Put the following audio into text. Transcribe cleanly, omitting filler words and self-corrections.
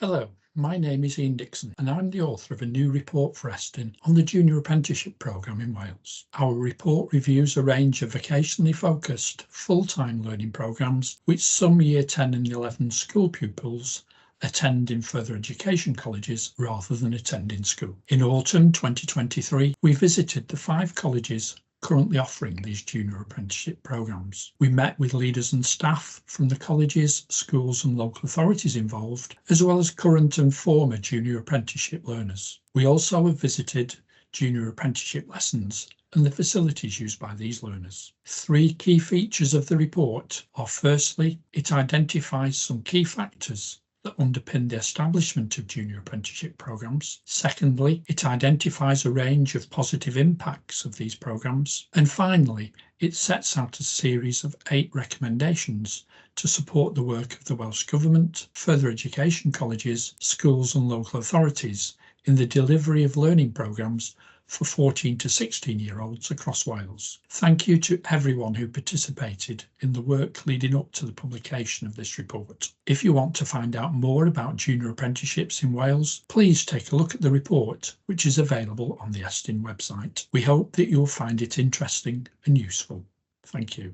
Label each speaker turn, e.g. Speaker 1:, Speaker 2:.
Speaker 1: Hello, my name is Ian Dickson and I'm the author of a new report for Eston on the Junior Apprenticeship Programme in Wales. Our report reviews a range of vocationally focused, full-time learning programmes which some Year 10 and 11 school pupils attend in further education colleges rather than attending school. In autumn 2023, we visited the 5 colleges currently offering these junior apprenticeship programmes. We met with leaders and staff from the colleges, schools and local authorities involved, as well as current and former junior apprenticeship learners. We also have visited junior apprenticeship lessons and the facilities used by these learners. 3 key features of the report are: firstly, it identifies some key factors that underpin the establishment of junior apprenticeship programmes. Secondly, it identifies a range of positive impacts of these programmes. And finally, it sets out a series of 8 recommendations to support the work of the Welsh Government, further education colleges, schools and local authorities in the delivery of learning programmes for 14 to 16-year-olds across Wales. Thank you to everyone who participated in the work leading up to the publication of this report. If you want to find out more about junior apprenticeships in Wales, please take a look at the report, which is available on the Eston website. We hope that you'll find it interesting and useful. Thank you.